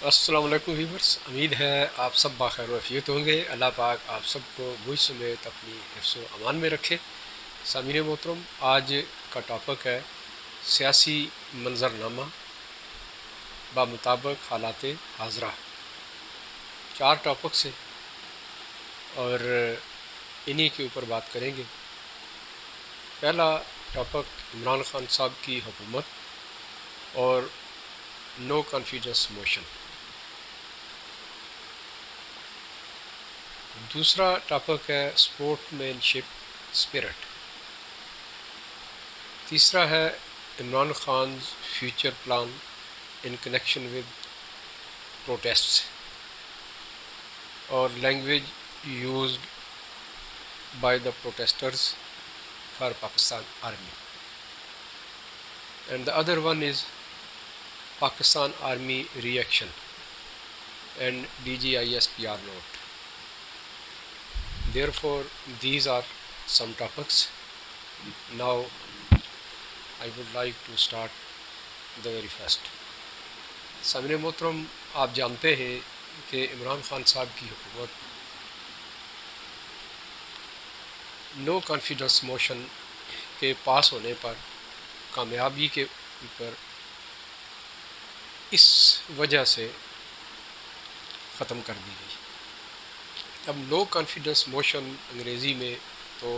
السلام علیکم ویورز، امید ہے آپ سب باخیر و عافیت ہوں گے۔ اللہ پاک آپ سب کو مجھ سمیت اپنی حفظ و امان میں رکھے۔ سامعین محترم، آج کا ٹاپک ہے سیاسی منظرنامہ بمطابق حالات حاضرہ۔ 4 ٹاپکس ہیں اور انہی کے اوپر بات کریں گے۔ پہلا ٹاپک عمران خان صاحب کی حکومت اور نو کانفیڈنس موشن۔ دوسرا ٹاپک ہے سپورٹ مین شپ اسپرٹ۔ تیسرا ہے Imran Khan future plan in connection with protests اور language used by the protesters for Pakistan army, and the other one is Pakistan army reaction and DGISPR note. Therefore, these are some topics. Now, I would like to start the very first. سامعین محترم، آپ جانتے ہیں کہ عمران خان صاحب کی حکومت نو confidence motion کے پاس ہونے پر کامیابی کے اوپر اس وجہ سے ختم کر دی گئی۔ اب نو کانفیڈنس موشن انگریزی میں تو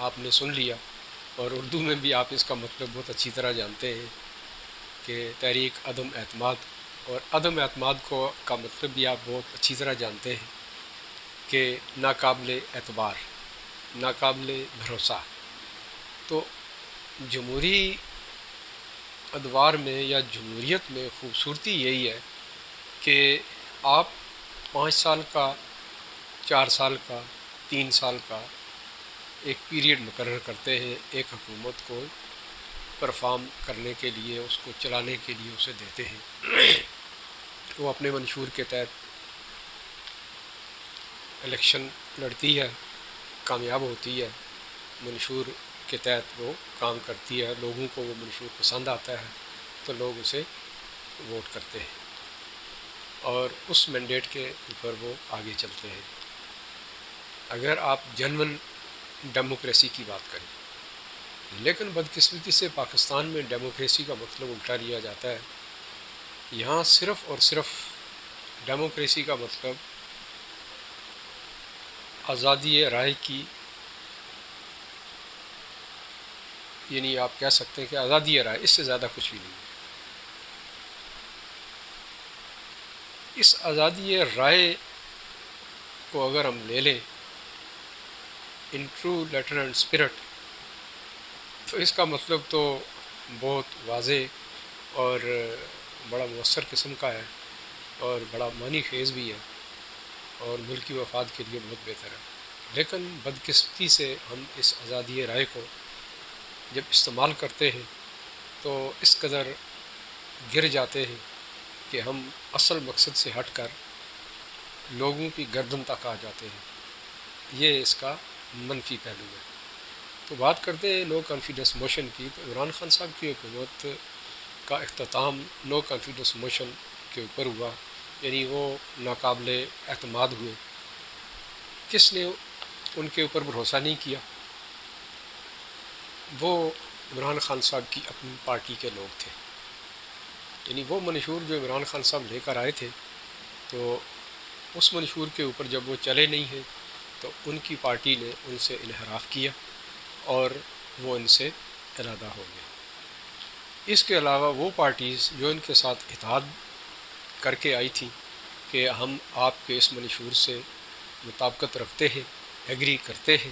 آپ نے سن لیا، اور اردو میں بھی آپ اس کا مطلب بہت اچھی طرح جانتے ہیں کہ تحریک عدم اعتماد، اور عدم اعتماد کا مطلب بھی آپ بہت اچھی طرح جانتے ہیں کہ ناقابل اعتبار، ناقابل بھروسہ۔ تو جمہوری ادوار میں یا جمہوریت میں خوبصورتی یہی ہے کہ آپ 5 سال کا، 4 سال کا، 3 سال کا ایک پیریڈ مقرر کرتے ہیں، ایک حکومت کو پرفارم کرنے کے لیے، اس کو چلانے کے لیے اسے دیتے ہیں۔ وہ اپنے منشور کے تحت الیکشن لڑتی ہے، کامیاب ہوتی ہے، منشور کے تحت وہ کام کرتی ہے، لوگوں کو وہ منشور پسند آتا ہے تو لوگ اسے ووٹ کرتے ہیں اور اس مینڈیٹ کے اوپر وہ آگے چلتے ہیں۔ اگر آپ جنون ڈیموکریسی کی بات کریں، لیکن بدقسمتی سے پاکستان میں ڈیموکریسی کا مطلب الٹا لیا جاتا ہے۔ یہاں صرف اور صرف ڈیموکریسی کا مطلب آزادی رائے کی، یعنی آپ کہہ سکتے ہیں کہ آزادی رائے، اس سے زیادہ کچھ بھی نہیں ہے۔ اس آزادی رائے کو اگر ہم لے لیں in true letter and spirit, تو اس کا مطلب تو بہت واضح اور بڑا مؤثر قسم کا ہے اور بڑا معنی خیز بھی ہے اور ملکی مفاد کے لیے بہت بہتر ہے۔ لیکن بدقسمتی سے ہم اس آزادی رائے کو جب استعمال کرتے ہیں تو اس قدر گر جاتے ہیں کہ ہم اصل مقصد سے ہٹ کر لوگوں کی گردن تک آ جاتے ہیں۔ یہ اس کا منفی پہلو ہے۔ تو بات کرتے ہیں نو کانفیڈنس موشن کی، تو عمران خان صاحب کی حکومت کا اختتام نو کانفیڈنس موشن کے اوپر ہوا، یعنی وہ ناقابل اعتماد ہوئے۔ کس نے ان کے اوپر بھروسہ نہیں کیا؟ وہ عمران خان صاحب کی اپنی پارٹی کے لوگ تھے، یعنی وہ منشور جو عمران خان صاحب لے کر آئے تھے، تو اس منشور کے اوپر جب وہ چلے نہیں ہیں تو ان کی پارٹی نے ان سے انحراف کیا اور وہ ان سے علیحدہ ہو گئے۔ اس کے علاوہ وہ پارٹیز جو ان کے ساتھ اتحاد کر کے آئی تھیں کہ ہم آپ کے اس منشور سے مطابقت رکھتے ہیں، ایگری کرتے ہیں،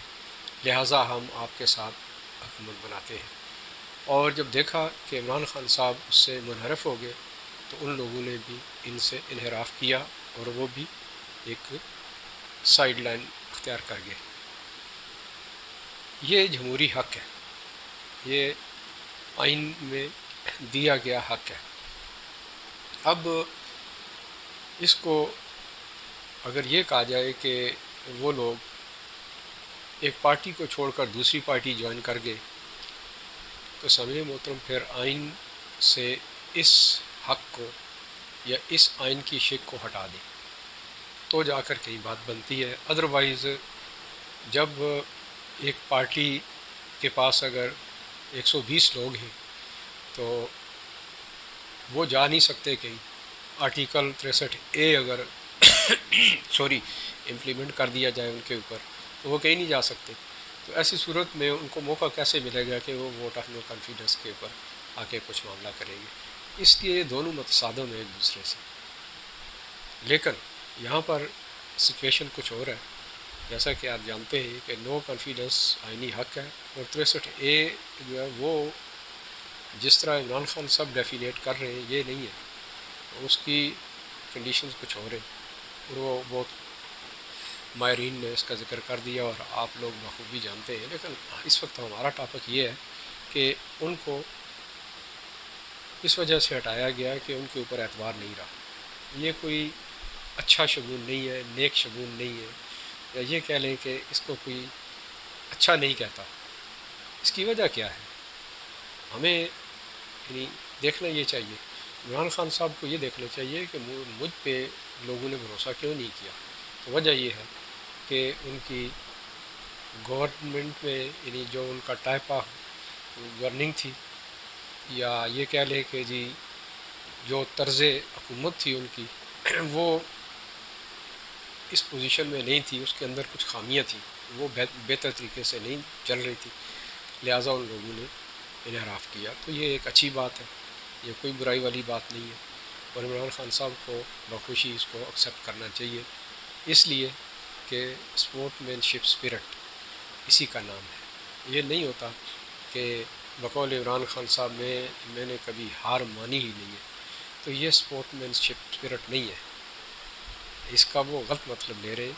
لہٰذا ہم آپ کے ساتھ حکومت بناتے ہیں، اور جب دیکھا کہ عمران خان صاحب اس سے منحرف ہو گئے تو ان لوگوں نے بھی ان سے انحراف کیا اور وہ بھی ایک سائیڈ لائن اختیار کر گئے۔ یہ جمہوری حق ہے، یہ آئین میں دیا گیا حق ہے۔ اب اس کو اگر یہ کہا جائے کہ وہ لوگ ایک پارٹی کو چھوڑ کر دوسری پارٹی جوائن کر گئے، تو سامعین محترم پھر آئین سے اس حق کو یا اس آئین کی شک کو ہٹا دیں تو جا کر کہیں بات بنتی ہے. ادروائز جب ایک پارٹی کے پاس اگر 120 لوگ ہیں تو وہ جا نہیں سکتے کہیں. آرٹیکل 63A اگر امپلیمنٹ کر دیا جائے ان کے اوپر تو وہ کہیں نہیں جا سکتے. تو ایسی صورت میں ان کو موقع کیسے ملے گا کہ وہ ووٹ آف نو کانفیڈنس کے اوپر آ کے کچھ معاملہ کریں گے. اس لیے دونوں متصادم ہیں ایک دوسرے سے. لیکن یہاں پر سچویشن کچھ اور ہے. جیسا کہ آپ جانتے ہیں کہ نو کانفیڈنس آئینی حق ہے اور 63A جو ہے وہ جس طرح عمران خان صاحب ڈیفینیٹ کر رہے ہیں یہ نہیں ہے. اس کی کنڈیشنز کچھ اور ہیں اور وہ بہت ماہرین نے اس کا ذکر کر دیا اور آپ لوگ بخوبی جانتے ہیں. لیکن اس وقت ہمارا ٹاپک یہ ہے کہ ان کو اس وجہ سے ہٹایا گیا کہ ان کے اوپر اعتبار نہیں رہا. یہ کوئی اچھا شگون نہیں ہے, نیک شگون نہیں ہے, یا یہ کہہ لیں کہ اس کو کوئی اچھا نہیں کہتا. اس کی وجہ کیا ہے؟ ہمیں یعنی دیکھنا یہ چاہیے, عمران خان صاحب کو یہ دیکھنا چاہیے کہ مجھ پہ لوگوں نے بھروسہ کیوں نہیں کیا. تو وجہ یہ ہے کہ ان کی گورنمنٹ میں یعنی جو ان کا ٹائپ آف گورننگ تھی, یا یہ کہہ لیں کہ جی جو طرز حکومت تھی ان کی وہ اس پوزیشن میں نہیں تھی, اس کے اندر کچھ خامیاں تھیں, وہ بہتر طریقے سے نہیں چل رہی تھی, لہٰذا ان لوگوں نے انحراف کیا. تو یہ ایک اچھی بات ہے, یہ کوئی برائی والی بات نہیں ہے, اور عمران خان صاحب کو بخوشی اس کو ایکسیپٹ کرنا چاہیے, اس لیے کہ اسپورٹ مین شپ اسپرٹ اسی کا نام ہے. یہ نہیں ہوتا کہ بقول عمران خان صاحب میں نے کبھی ہار مانی ہی نہیں ہے, تو یہ اسپورٹ مین شپ اسپرٹ نہیں ہے. اس کا وہ غلط مطلب لے رہے ہیں.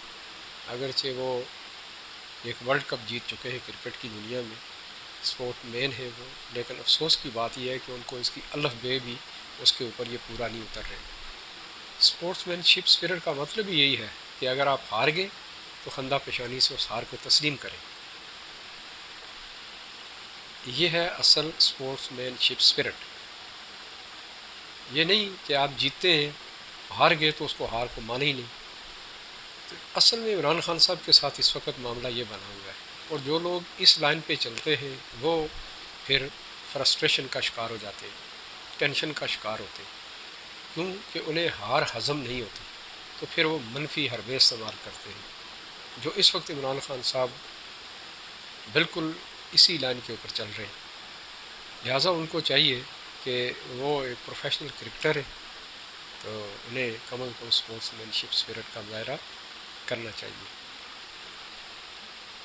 اگرچہ وہ ایک ورلڈ کپ جیت چکے ہیں کرکٹ کی دنیا میں, اسپورٹ مین ہے وہ, لیکن افسوس کی بات یہ ہے کہ ان کو اس کی الف بے بھی اس کے اوپر یہ پورا نہیں اتر رہے. اسپورٹس مین شپ اسپرٹ کا مطلب ہی یہی ہے کہ اگر آپ ہار گئے تو خندہ پیشانی سے اس ہار کو تسلیم کریں. یہ ہے اصل اسپورٹس مین شپ اسپرٹ. یہ نہیں کہ آپ جیتتے ہیں ہار گئے تو اس کو ہار کو مانے ہی نہیں. تو اصل میں عمران خان صاحب کے ساتھ اس وقت معاملہ یہ بنا ہوا ہے, اور جو لوگ اس لائن پہ چلتے ہیں وہ پھر فرسٹریشن کا شکار ہو جاتے ہیں, ٹینشن کا شکار ہوتے ہیں, کیونکہ انہیں ہار ہضم نہیں ہوتی, تو پھر وہ منفی حربے استعمال کرتے ہیں, جو اس وقت عمران خان صاحب بالکل اسی لائن کے اوپر چل رہے ہیں. لہٰذا ان کو چاہیے کہ وہ ایک پروفیشنل کرکٹر ہے, تو انہیں کم از کم اسپورٹس مین شپ اسپرٹ کا مظاہرہ کرنا چاہیے.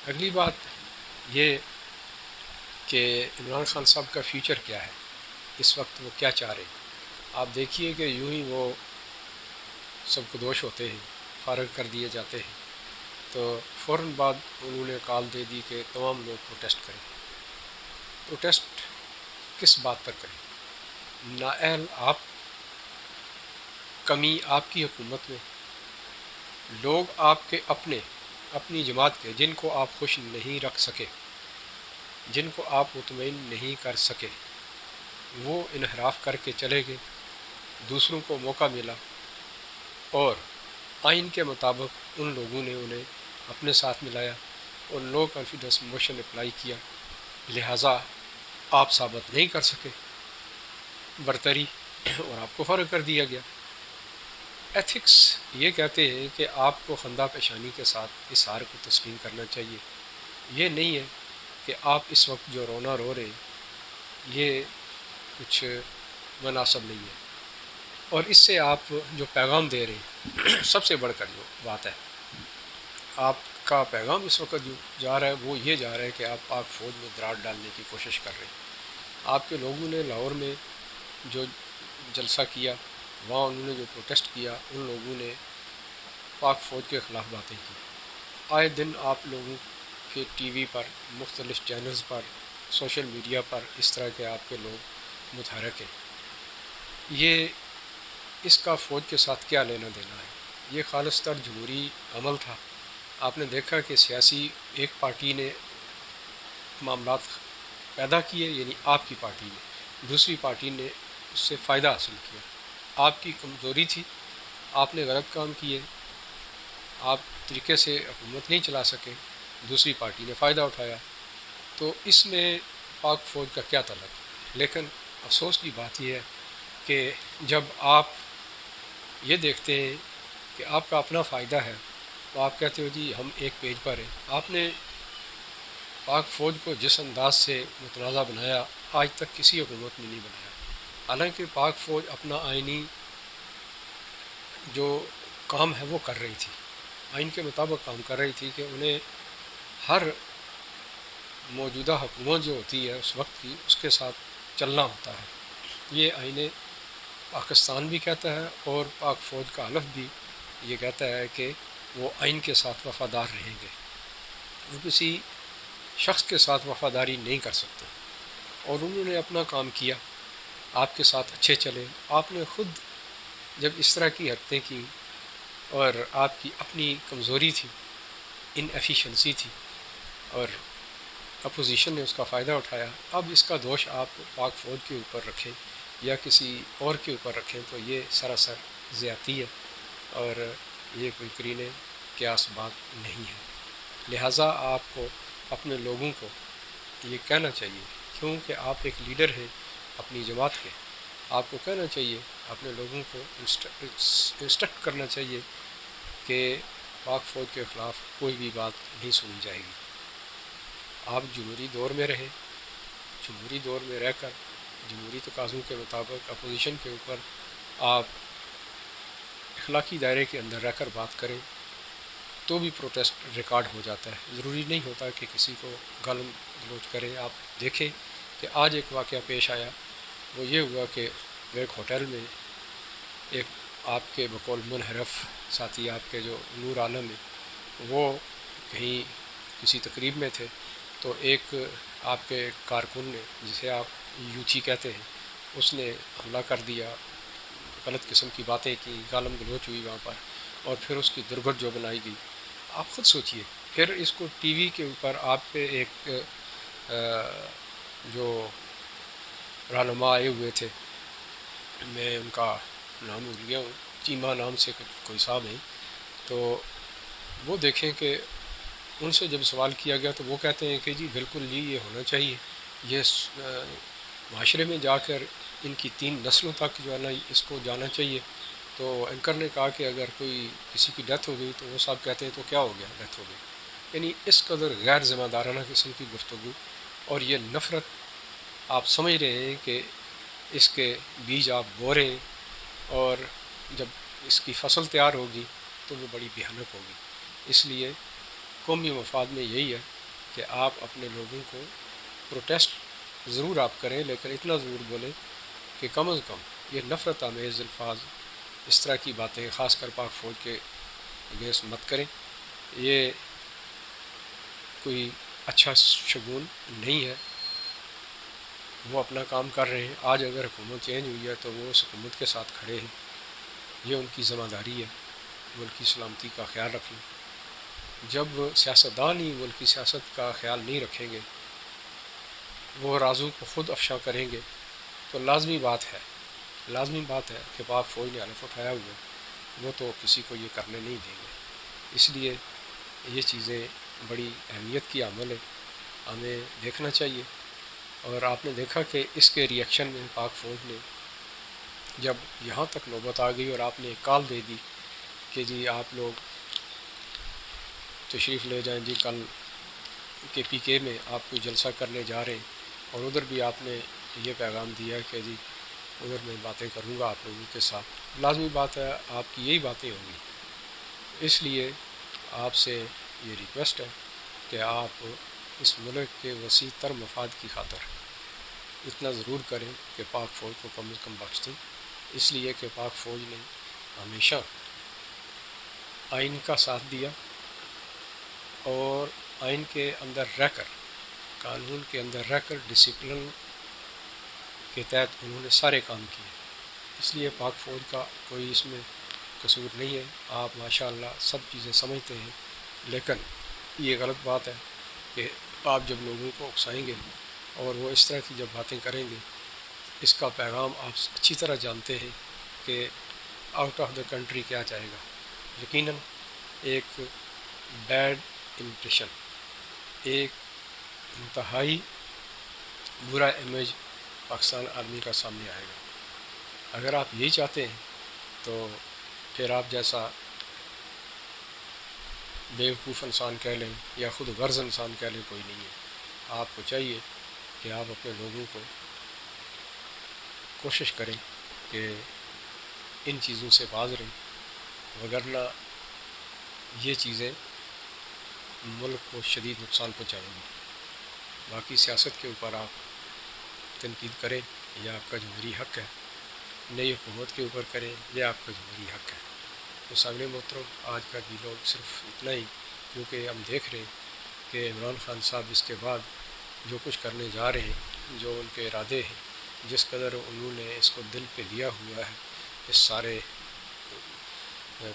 اگلی بات یہ کہ عمران خان صاحب کا فیوچر کیا ہے, اس وقت وہ کیا چاہ رہے ہیں. آپ دیکھیے کہ یوں ہی وہ سب کو دوش ہوتے ہیں, فارغ کر دیے جاتے ہیں, تو فوراً بعد انہوں نے کال دے دی کہ تمام لوگ پروٹیسٹ کریں. پروٹیسٹ کس بات پر کریں؟ نااہل آپ, کمی آپ کی حکومت میں, لوگ آپ کے اپنی جماعت کے جن کو آپ خوش نہیں رکھ سکے, جن کو آپ مطمئن نہیں کر سکے, وہ انحراف کر کے چلے گئے. دوسروں کو موقع ملا اور آئین کے مطابق ان لوگوں نے انہیں اپنے ساتھ ملایا اور نو کانفیڈنس موشن اپلائی کیا, لہٰذا آپ ثابت نہیں کر سکے برتری اور آپ کو فارغ کر دیا گیا. ایتھکس یہ کہتے ہیں کہ آپ کو خندہ پیشانی کے ساتھ اس ہار کو تسلیم کرنا چاہیے. یہ نہیں ہے کہ آپ اس وقت جو رونا رو رہے ہیں یہ کچھ مناسب نہیں ہے, اور اس سے آپ جو پیغام دے رہے ہیں سب سے بڑھ کر جو بات ہے, آپ کا پیغام اس وقت جو جا رہا ہے وہ یہ جا رہا ہے کہ آپ پاک فوج میں دراڑ ڈالنے کی کوشش کر رہے ہیں. آپ کے لوگوں نے لاہور میں جو جلسہ کیا, وہاں انہوں نے جو پروٹیسٹ کیا, ان لوگوں نے پاک فوج کے خلاف باتیں کی. آئے دن آپ لوگوں کے ٹی وی پر, مختلف چینلز پر, سوشل میڈیا پر اس طرح کے آپ کے لوگ متحرک ہیں. یہ اس کا فوج کے ساتھ کیا لینا دینا ہے؟ یہ خالص تر جمہوری عمل تھا. آپ نے دیکھا کہ سیاسی ایک پارٹی نے معاملات پیدا کیے, یعنی آپ کی پارٹی نے, دوسری پارٹی نے اس سے فائدہ حاصل کیا. آپ کی کمزوری تھی، آپ نے غلط کام کیے، آپ طریقے سے حکومت نہیں چلا سکے، دوسری پارٹی نے فائدہ اٹھایا، تو اس میں پاک فوج کا کیا تعلق؟ لیکن افسوس کی بات یہ ہے کہ جب آپ یہ دیکھتے ہیں کہ آپ کا اپنا فائدہ ہے تو آپ کہتے ہو جی ہم ایک پیج پر ہیں۔ آپ نے پاک فوج کو جس انداز سے متنازع بنایا آج تک کسی حکومت نے نہیں بنایا، حالانکہ پاک فوج اپنا آئینی جو کام ہے وہ کر رہی تھی، آئین کے مطابق کام کر رہی تھی کہ انہیں ہر موجودہ حکومت جو ہوتی ہے اس وقت کی اس کے ساتھ چلنا ہوتا ہے۔ یہ آئین پاکستان بھی کہتا ہے اور پاک فوج کا حلف بھی یہ کہتا ہے کہ وہ آئین کے ساتھ وفادار رہیں گے، وہ کسی شخص کے ساتھ وفاداری نہیں کر سکتے، اور انہوں نے اپنا کام کیا، آپ کے ساتھ اچھے چلے۔ آپ نے خود جب اس طرح کی حرکتیں کی اور آپ کی اپنی کمزوری تھی، ان ایفیشنسی تھی، اور اپوزیشن نے اس کا فائدہ اٹھایا، اب اس کا دوش آپ پاک فوج کے اوپر رکھیں یا کسی اور کے اوپر رکھیں تو یہ سراسر زیادتی ہے اور یہ کوئی قرین قیاس بات نہیں ہے۔ لہٰذا آپ کو اپنے لوگوں کو یہ کہنا چاہیے، کیونکہ آپ ایک لیڈر ہیں اپنی جماعت کے، آپ کو کہنا چاہیے، اپنے لوگوں کو انسٹرکٹ کرنا چاہیے کہ پاک فوج کے خلاف کوئی بھی بات نہیں سنی جائے گی۔ آپ جمہوری دور میں رہیں، جمہوری دور میں رہ کر جمہوری تقاضوں کے مطابق اپوزیشن کے اوپر آپ اخلاقی دائرے کے اندر رہ کر بات کریں تو بھی پروٹیسٹ ریکارڈ ہو جاتا ہے، ضروری نہیں ہوتا کہ کسی کو گالی گلوچ کریں۔ آپ دیکھیں کہ آج ایک واقعہ پیش آیا، وہ یہ ہوا کہ ایک ہوٹل میں ایک آپ کے بقول منحرف ساتھی، آپ کے جو نور عالم ہے، وہ کہیں کسی تقریب میں تھے، تو ایک آپ کے کارکن نے جسے آپ یوچی کہتے ہیں، اس نے حملہ کر دیا، غلط قسم کی باتیں کی، گالم گلوچ ہوئی وہاں پر، اور پھر اس کی درگٹ جو بنائی گئی۔ آپ خود سوچئے، پھر اس کو ٹی وی کے اوپر آپ پہ ایک جو رہنما آئے ہوئے تھے، میں ان کا نام بھول گیا ہوں، چیمہ نام سے کوئی صاحب ہیں، تو وہ دیکھیں کہ ان سے جب سوال کیا گیا تو وہ کہتے ہیں کہ جی بالکل جی یہ ہونا چاہیے، یہ معاشرے میں جا کر ان کی 3 نسلوں تک جو ہے نا اس کو جانا چاہیے۔ تو اینکر نے کہا کہ اگر کوئی کسی کی ڈیتھ ہو گئی تو وہ صاحب کہتے ہیں تو کیا ہو گیا، ڈیتھ ہو گئی، یعنی اس قدر غیر ذمہ دارانہ قسم کی گفتگو، اور یہ نفرت آپ سمجھ رہے ہیں کہ اس کے بیج آپ بو رہے ہیں، اور جب اس کی فصل تیار ہوگی تو وہ بڑی بھیانک ہوگی۔ اس لیے قومی مفاد میں یہی ہے کہ آپ اپنے لوگوں کو پروٹیسٹ ضرور آپ کریں، لیکن اتنا ضرور بولیں کہ کم از کم یہ نفرت آمیز الفاظ، اس طرح کی باتیں خاص کر پاک فوج کے اگینسٹ مت کریں، یہ کوئی اچھا شگون نہیں ہے۔ وہ اپنا کام کر رہے ہیں، آج اگر حکومت چینج ہوئی ہے تو وہ اس حکومت کے ساتھ کھڑے ہیں، یہ ان کی ذمہ داری ہے، ملک کی سلامتی کا خیال رکھیں۔ جب سیاستدان ہی ملک کی سیاست کا خیال نہیں رکھیں گے، وہ رازوں کو خود افشا کریں گے، تو لازمی بات ہے کہ پاک فوج نے حلف اٹھایا ہوا ہے، وہ تو کسی کو یہ کرنے نہیں دیں گے۔ اس لیے یہ چیزیں بڑی اہمیت کی عمل ہے، ہمیں دیکھنا چاہیے۔ اور آپ نے دیکھا کہ اس کے ری ایکشن میں پاک فوج نے جب یہاں تک نوبت آ گئی اور آپ نے ایک کال دے دی کہ جی آپ لوگ تشریف لے جائیں، جی کل کے پی کے میں آپ کو جلسہ کرنے جا رہے ہیں، اور ادھر بھی آپ نے یہ پیغام دیا کہ جی ادھر میں باتیں کروں گا آپ لوگوں کے ساتھ، لازمی بات ہے آپ کی یہی باتیں ہوں گی۔ اس لیے آپ سے یہ ریکویسٹ ہے کہ آپ اس ملک کے وسیع تر مفاد کی خاطر اتنا ضرور کریں کہ پاک فوج کو کم از کم بخش دیں، اس لیے کہ پاک فوج نے ہمیشہ آئین کا ساتھ دیا اور آئین کے اندر رہ کر، قانون کے اندر رہ کر ڈسپلن کے تحت انہوں نے سارے کام کیے، اس لیے پاک فوج کا کوئی اس میں قصور نہیں ہے۔ آپ ماشاءاللہ سب چیزیں سمجھتے ہیں، لیکن یہ غلط بات ہے کہ آپ جب لوگوں کو اکسائیں گے اور وہ اس طرح کی جب باتیں کریں گے، اس کا پیغام آپ اچھی طرح جانتے ہیں کہ آؤٹ آف دا کنٹری کیا چاہے گا. یقیناً ایک بیڈ امپریشن، ایک انتہائی برا امیج پاکستان آرمی کا سامنے آئے گا. اگر آپ یہی چاہتے ہیں تو پھر آپ جیسا بیوقوف انسان کہہ لیں یا خود غرض انسان کہہ لیں کوئی نہیں ہے. آپ کو چاہیے کہ آپ اپنے لوگوں کو کوشش کریں کہ ان چیزوں سے باز رہیں، وگرنہ یہ چیزیں ملک کو شدید نقصان پہنچائیں گی. باقی سیاست کے اوپر آپ تنقید کریں، یہ آپ کا جمہوری حق ہے. نئی حکومت کے اوپر کریں، یہ آپ کا جمہوری حق ہے. تو سامعین محترم، آج کا ویلوگ صرف اتنا ہی، کیونکہ ہم دیکھ رہے ہیں کہ عمران خان صاحب اس کے بعد جو کچھ کرنے جا رہے ہیں، جو ان کے ارادے ہیں، جس قدر انہوں نے اس کو دل پہ لیا ہوا ہے اس سارے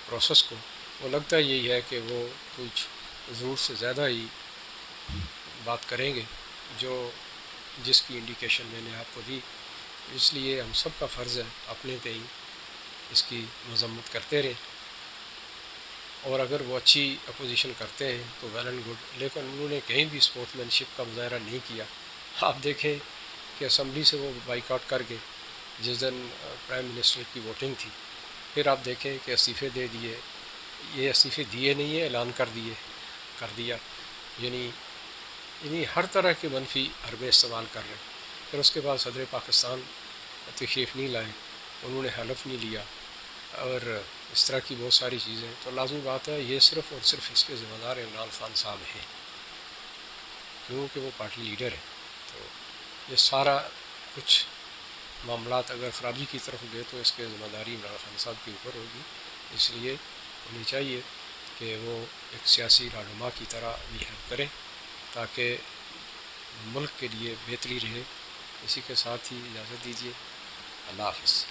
پروسیس کو، وہ لگتا یہی ہے کہ وہ کچھ ضرور سے زیادہ ہی بات کریں گے، جس کی انڈیکیشن میں نے آپ کو دی. اس لیے ہم سب کا فرض ہے اپنے پہ ہی اس کی مذمت کرتے رہیں، اور اگر وہ اچھی اپوزیشن کرتے ہیں تو ویل اینڈ گڈ، لیکن انہوں نے کہیں بھی اسپورٹس مین شپ کا مظاہرہ نہیں کیا. آپ دیکھیں کہ اسمبلی سے وہ بائیک آؤٹ کر گئے جس دن پرائم منسٹر کی ووٹنگ تھی. پھر آپ دیکھیں کہ استعفے دے دیے، یہ استعفے دیے نہیں ہیں، اعلان کر دیا. یعنی ہر طرح کے منفی حربے استعمال کر رہے ہیں. پھر اس کے بعد صدر پاکستان تشریف نہیں لائے، انہوں نے حلف نہیں لیا، اور اس طرح کی بہت ساری چیزیں. تو لازمی بات ہے یہ صرف اور صرف اس کے ذمہ دار عمران خان صاحب ہیں، کیونکہ وہ پارٹی لیڈر ہیں. تو یہ سارا کچھ معاملات اگر خرابی کی طرف گئے تو اس کے ذمہ داری عمران خان صاحب کے اوپر ہوگی. اس لیے انہیں چاہیے کہ وہ ایک سیاسی رہنما کی طرح بیہیو کریں تاکہ ملک کے لیے بہتری رہے. اسی کے ساتھ ہی اجازت دیجیے. اللہ حافظ.